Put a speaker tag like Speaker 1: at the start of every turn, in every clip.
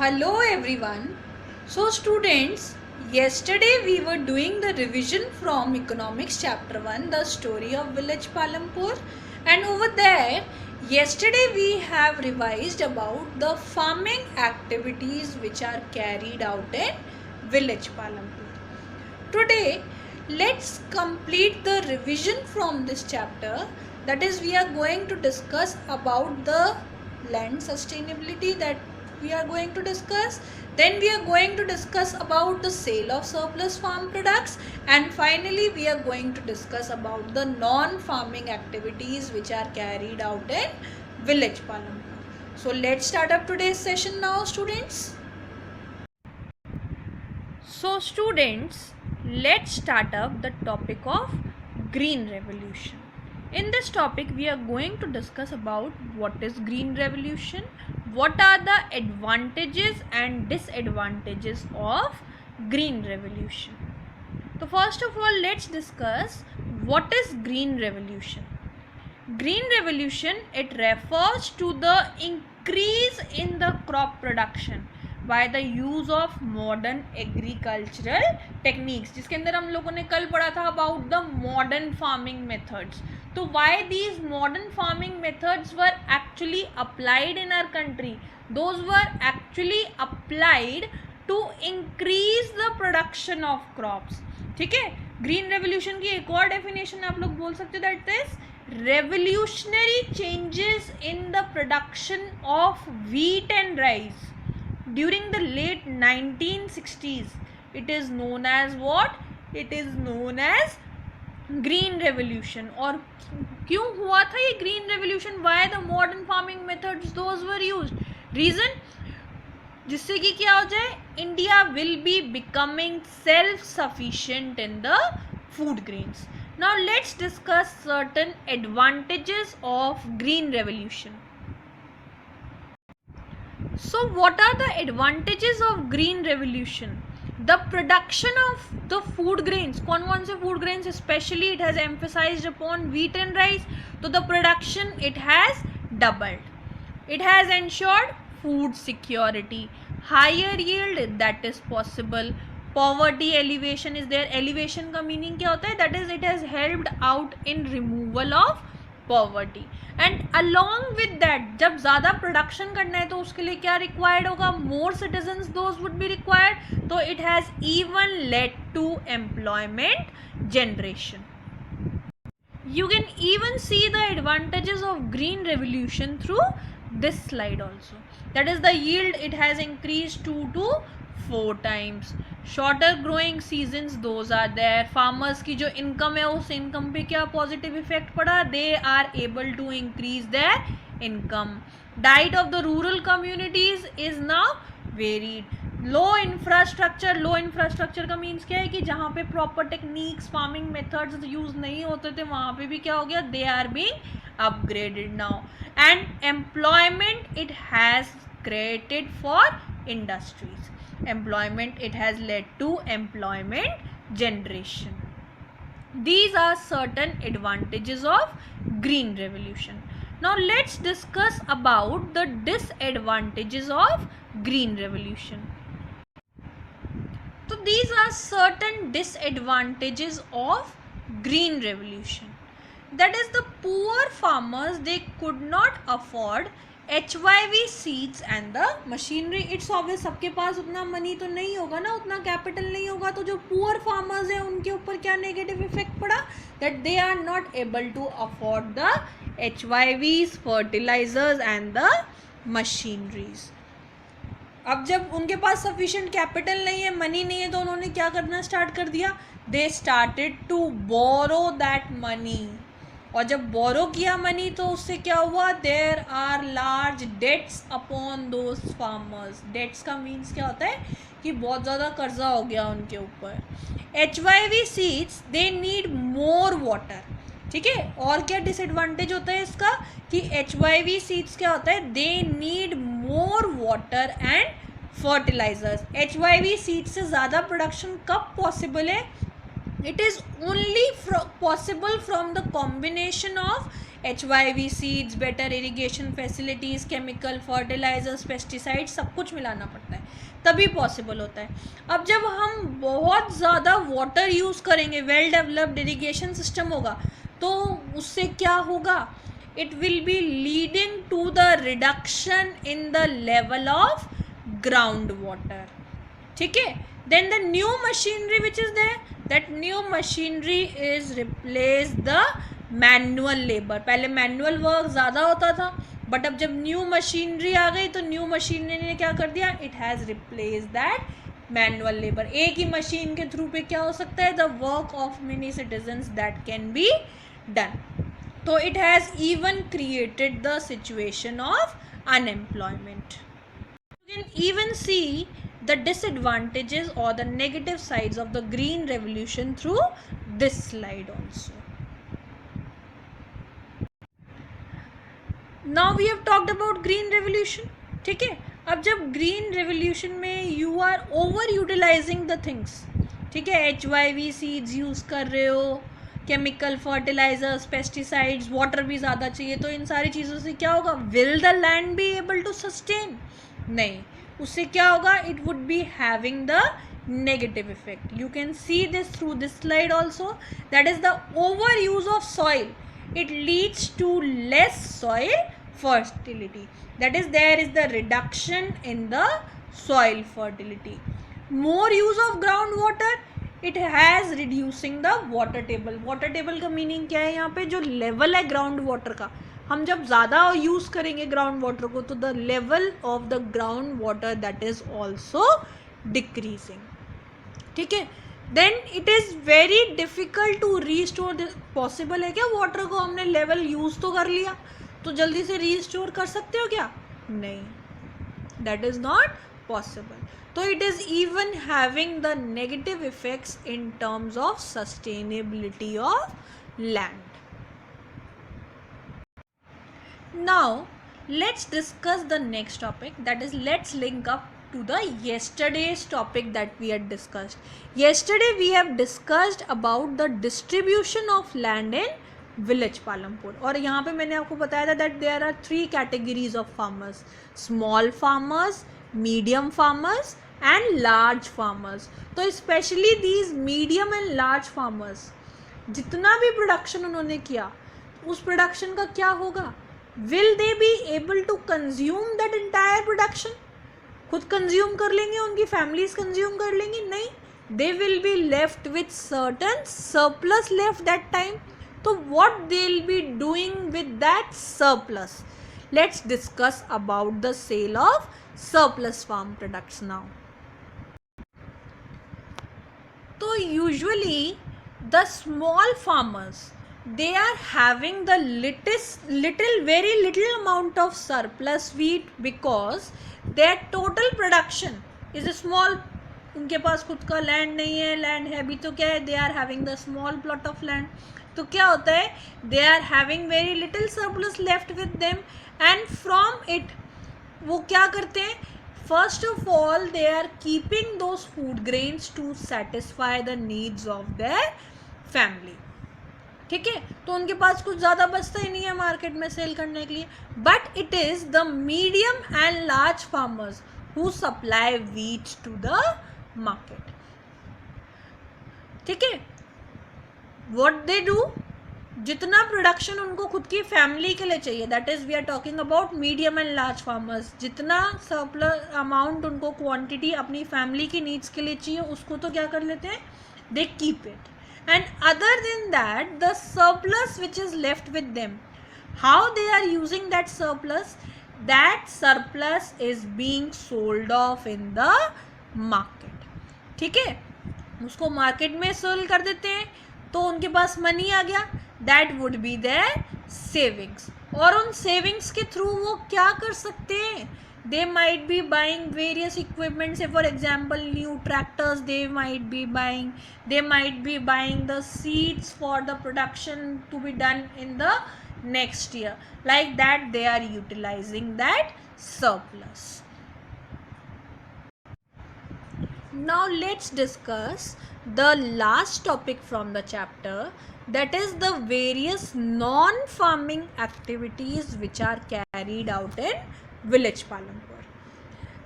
Speaker 1: Hello everyone. So students, yesterday we were doing the revision from Economics chapter 1, the story of village Palampur, and over there yesterday we have revised about the farming activities which are carried out in village Palampur. Today let's complete the revision from this chapter, that is we are going to discuss about the land sustainability that we are going to discuss. Then we are going to discuss about the sale of surplus farm products, and finally we are going to discuss about the non-farming activities which are carried out in village Palampur. So let's start up today's session now, students. So students, let's start up the topic of green revolution. In this topic we are going to discuss about what is green revolution, what are the advantages and disadvantages of green revolution. So first of all, let's discuss what is green revolution. Green revolution, it refers to the increase in the crop production by the use of modern agricultural techniques, जिसके अंदर हम लोगों ने कल पढ़ा था about the modern farming methods. तो why these modern farming methods were actually applied in our country? Those were actually applied to increase the production of crops. ठीक है, ग्रीन रेवोल्यूशन की एक और डेफिनेशन आप लोग बोल सकते, that is revolutionary changes in the production of wheat and rice during the late 1960s. It is known as what? It is known as green revolution. और क्यों हुआ था ये green revolution? Why the modern farming methods those were used? Reason, जिससे कि क्या हो जाए, India will be becoming self sufficient in the food grains. Now let's discuss certain advantages of green revolution. So what are the advantages of green revolution? The production of the food grains. कौन से food grains? Especially it has emphasized upon wheat and rice. So the production, it has doubled. It has ensured food security, higher yield that is possible. Poverty elevation is there. Elevation का meaning क्या होता है? That is, it has helped out in removal of poverty. And along with that, जब ज़्यादा production करना है तो उसके लिए क्या required होगा? More citizens those would be required. तो it has even led to employment generation. You can even see the advantages of green revolution through this slide also. That is, the yield, it has increased 2 to 4 times. Shorter growing seasons those are there. Farmers की जो income है उस income पे क्या positive effect पड़ा? They are able to increase their income. Diet of the rural communities is now varied. Low infrastructure का means क्या है कि जहाँ पे proper techniques farming methods use नहीं होते थे वहाँ पे भी क्या हो गया? They are being upgraded now. And employment it has created for industries. Employment, it has led to employment generation. These are certain advantages of green revolution. Now let's discuss about the disadvantages of green revolution. So these are certain disadvantages of green revolution. That is, the poor farmers, they could not afford HYV seeds and the machinery. It's obvious, सबके पास उतना money तो नहीं होगा ना, उतना capital नहीं होगा, तो जो पुअर फार्मर्स हैं उनके ऊपर क्या नेगेटिव इफेक्ट पड़ा? That they are not able to afford the HYVs, fertilisers and the machineries. अब जब उनके पास सफिशिएंट कैपिटल नहीं है, मनी नहीं है, तो उन्होंने क्या करना स्टार्ट कर दिया? They started to borrow that money. और जब बोरो किया मनी तो उससे क्या हुआ? There are large debts upon those farmers. Debts का मीन्स क्या होता है कि बहुत ज़्यादा कर्जा हो गया उनके ऊपर. HYV सीड्स, दे नीड मोर वाटर. ठीक है, और क्या डिसएडवांटेज होता है इसका कि HYV सीड्स क्या होता है? They need more water and fertilisers. HYV seeds से ज़्यादा प्रोडक्शन कब पॉसिबल है? It is only possible from the combination of HYV seeds, better irrigation facilities, chemical fertilisers, pesticides, सब कुछ मिलाना पड़ता है, तभी पॉसिबल होता है. अब जब हम बहुत ज़्यादा वाटर यूज़ करेंगे, वेल डेवलप्ड इरिगेशन सिस्टम होगा, तो उससे क्या होगा, it will be leading to the reduction in the level of groundwater. ठीक है. Then the new machinery which is there, that new machinery is replace the manual labor. पहले manual work ज़्यादा होता था, बट अब जब न्यू मशीनरी आ गई तो न्यू मशीनरी ने क्या कर दिया, it has replace that manual labour. एक ही मशीन के थ्रू पे क्या हो सकता है, the work of many citizens that can be done. So it has even created the situation of unemployment. You can even see the disadvantages or the negative sides of the green revolution through this slide also. Now we have talked about green revolution. ठीक है. अब जब green revolution में you are over utilizing the things, ठीक है, HYV seeds use कर रहे हो, केमिकल फर्टिलाइजर्स, पेस्टिसाइड्स, वाटर भी ज़्यादा चाहिए, तो इन सारी चीज़ों से क्या होगा, will the land be able to sustain, नहीं, उससे क्या होगा, it would be having the negative effect. You can see this through this slide also, that is the overuse of soil, it leads to less soil fertility, that is there is the reduction in the soil fertility. More use of groundwater, it has reducing the water table. Water table का meaning क्या है, यहाँ पे जो level है ground water का, हम जब ज़्यादा यूज़ करेंगे ग्राउंड वाटर को, तो the level of the ground water that is also decreasing. ठीक है. Then it is very difficult to restore this. Possible है क्या, वाटर को हमने लेवल यूज़ तो कर लिया, तो जल्दी से रीस्टोर कर सकते हो क्या, नहीं, that is not possible. So it is even having the negative effects in terms of sustainability of land. Now let's discuss the next topic, that is let's link up to the yesterday's topic that we had discussed. Yesterday we have discussed about the distribution of land in village Palampur, और यहाँ पे मैंने आपको बताया था that there are 3 categories of farmers, small farmers, medium farmers and large farmers. तो specially these medium and large farmers, जितना भी प्रोडक्शन उन्होंने किया, उस प्रोडक्शन का क्या होगा, will they be able to consume that entire production, खुद कंज्यूम कर लेंगे, उनकी फैमिलीज कंज्यूम कर लेंगी, नहीं, they will be left with certain surplus left that time. So what they'll be doing with that surplus? Let's discuss about the sale of surplus farm products now. So usually the small farmers, they are having the very little amount of surplus wheat because their total production is a small. उनके पास खुद का land नहीं है, land है भी तो क्या है, they are having the small plot of land. तो क्या होता है, they are having very little surplus left with them, and from it वो क्या करते हैं, first of all they are keeping those food grains to satisfy the needs of their family. ठीक है. तो उनके पास कुछ ज़्यादा बचता ही नहीं है मार्केट में सेल करने के लिए, but it is the medium and large farmers who supply wheat to the market. ठीक है. व्हाट दे डू, जितना प्रोडक्शन उनको खुद की फैमिली के लिए चाहिए, that is we are talking about medium and large farmers, जितना सरप्लस अमाउंट उनको क्वांटिटी अपनी फैमिली की नीड्स के लिए चाहिए, उसको तो क्या कर लेते हैं, they keep it. And other than that the surplus which is left with them, how they are using that surplus, that surplus is being sold off in the market. ठीक है. उसको मार्केट में सेल कर देते हैं, तो उनके पास money आ गया, that would be their savings. और उन सेविंग्स के थ्रू वो क्या कर सकते हैं, they might be buying various equipment, say for example new tractors they might be buying the seeds for the production to be done in the next year. Like that they are utilising that surplus. Now let's discuss the last topic from the chapter, that is the various non-farming activities which are carried out in village Palampur.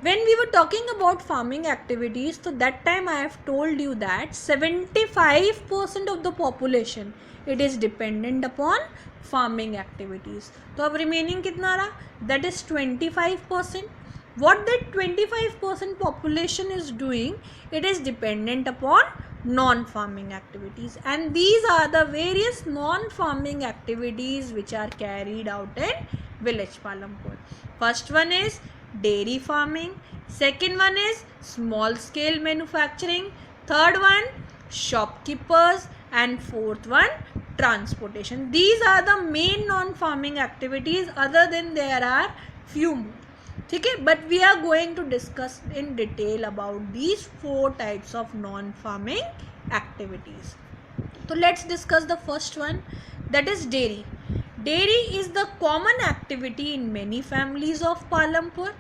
Speaker 1: When we were talking about farming activities, so that time I have told you that 75% of the population, it is dependent upon farming activities. तो अब remaining कितना रहा? That is 25%. What that 25% population is doing, it is dependent upon non-farming activities, and these are the various non-farming activities which are carried out in village Palampur. First one is dairy farming, second one is small scale manufacturing, third one shopkeepers, and fourth one transportation. These are the main non-farming activities, other than there are few more. Okay, but we are going to discuss in detail about these four types of non-farming activities. So let's discuss the first one, that is dairy. Dairy is the common activity in many families of Palampur.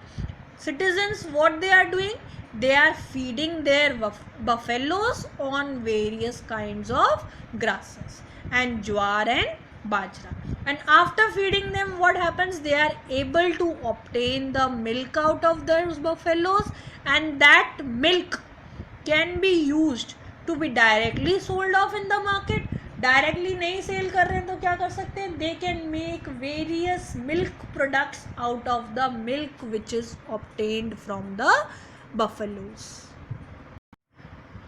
Speaker 1: Citizens, what they are doing? They are feeding their buffaloes on various kinds of grasses and jowar and bajra. And after feeding them, what happens? They are able to obtain the milk out of those buffaloes, and that milk can be used to be directly sold off in the market. Directly नहीं cell कर रहे हैं तो क्या कर सकते हैं? They can make various milk products out of the milk which is obtained from the buffaloes.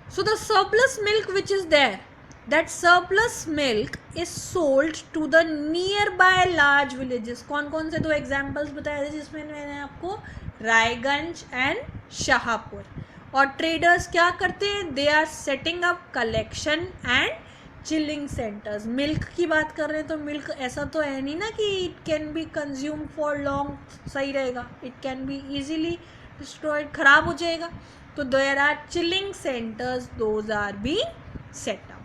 Speaker 1: So the surplus milk which is there, that surplus milk is sold to the nearby large villages. कौन कौन से दो examples बताए थे जिसमें मैंने आपको? Raiganj and Shahpur. और ट्रेडर्स क्या करते हैं? They are setting up collection and chilling centres. Milk की बात कर रहे हैं तो मिल्क ऐसा तो है नहीं ना कि it can be consume for long, सही रहेगा. It can be easily destroyed, खराब हो जाएगा. तो there are chilling centres, those are being set up.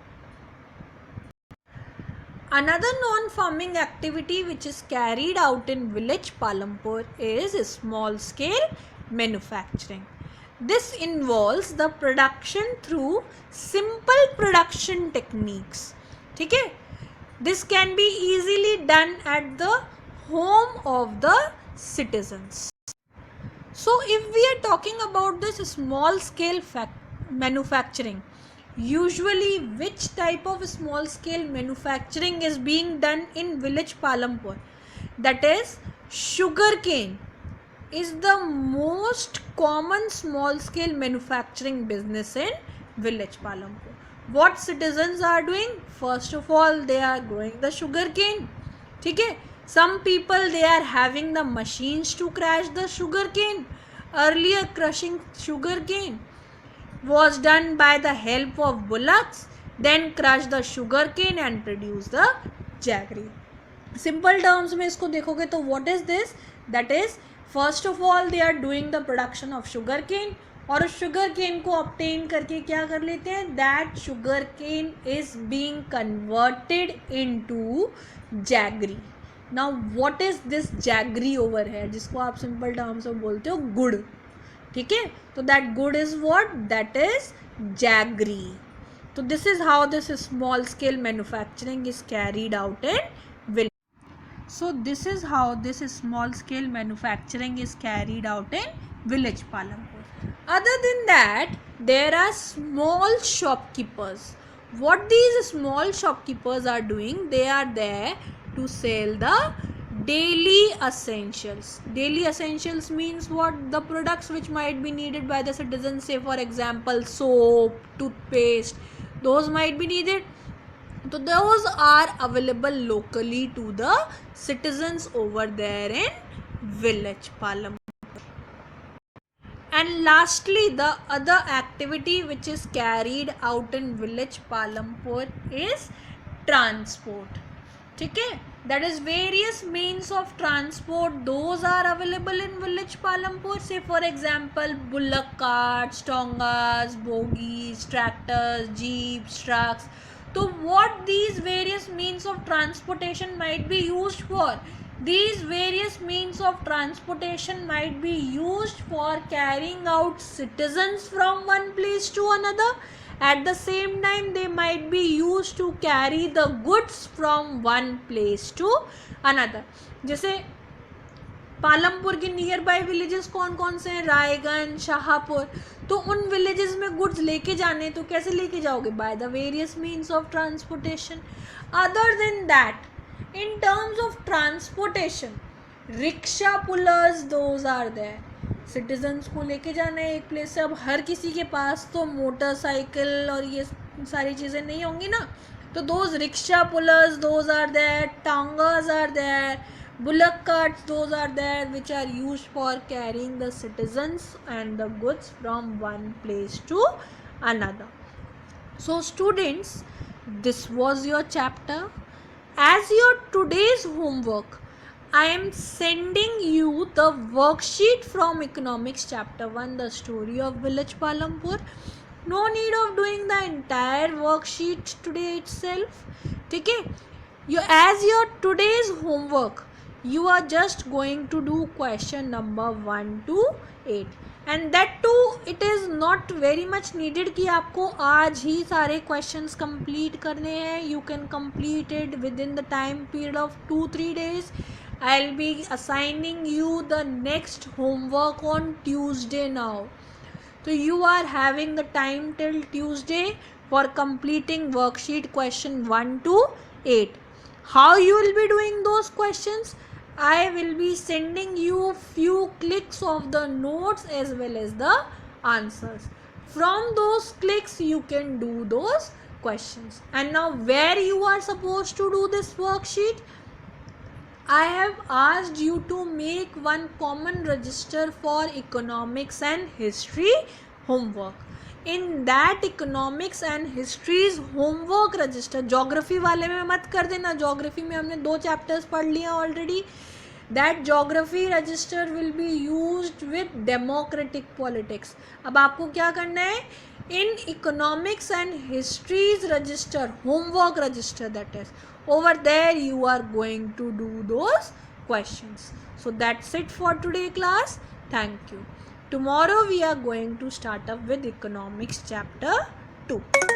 Speaker 1: Another non-farming activity which is carried out in village Palampur is small scale manufacturing. This involves the production through simple production techniques. ठीक है? This can be easily done at the home of the citizens. So if we are talking about this small scale manufacturing, usually which type of small scale manufacturing is being done in village Palampur? That is, sugarcane is the most common small scale manufacturing business in village Palampur. What citizens are doing? First of all, they are growing the sugarcane. ठीक है? Some people, they are having the machines to crush the sugarcane. Earlier crushing sugarcane was done by the help of bullocks, then crush the sugarcane and produce the jaggery. Simple terms में इसको देखोगे तो what is this? That is, first of all they are doing the production of sugarcane, और उस sugarcane को obtain करके क्या कर लेते हैं? That sugarcane is being converted into jaggery. Now what is this jaggery over here, जिसको आप simple terms में बोलते हो गुड़. ठीक है? तो that good is what? That is jaggery. So this is how this small scale manufacturing is carried out in village. So this is how this small scale manufacturing is carried out in village Palampur. Other than that, there are small shopkeepers. What these small shopkeepers are doing? They are there to sell the daily essentials. Daily essentials means what? The products which might be needed by the citizens, say for example soap, toothpaste, those might be needed. So those are available locally to the citizens over there in village Palampur. And lastly, the other activity which is carried out in village Palampur is transport. ठीक है? That is, various means of transport, those are available in village Palampur. Say for example, bullock carts, tongas, bogies, tractors, jeeps, trucks. So what these various means of transportation might be used for? These various means of transportation might be used for carrying out citizens from one place to another. At the same time, they might be used to carry the goods from one place to another. जैसे पालमपुर के near by villages कौन कौन से हैं? रायगंज, शाहपुर. तो उन villages में goods लेके जाने, तो कैसे लेके जाओगे? By the various means of transportation. Other than that, in terms of transportation, rickshaw pullers, those are there. Citizens को लेके जाना है एक प्लेस से. अब हर किसी के पास तो मोटरसाइकिल और ये सारी चीज़ें नहीं होंगी ना, तो those rickshaw pullers, those are there. Tangas are there. bullock carts, those are there, which are used for carrying the citizens and the goods from one place to another. So students, this was your chapter. As your today's homework, I am sending you the worksheet from economics chapter 1, the story of village Palampur. No need of doing the entire worksheet today itself. Okay? As your today's homework, you are just going to do question number 1 to 8. And that too, it is not very much needed कि आपको आज ही सारे questions complete करने हैं. You can complete it within the time period of 2-3 days. I'll be assigning you the next homework on Tuesday now. So you are having the time till Tuesday for completing worksheet question 1 to 8. How you will be doing those questions? I will be sending you few clicks of the notes as well as the answers. From those clicks you can do those questions. And now where you are supposed to do this worksheet? I have asked you to make one common register for economics and history homework. In that economics and history's homework register, geography वाले में मत कर देना. geography में हमने 2 chapters पढ़ लिया already. That geography register will be used with democratic politics. अब आपको क्या करना है? In economics and history's register, homework register that is, over there you are going to do those questions. So that's it for today class. Thank you. Tomorrow we are going to start up with economics chapter 2.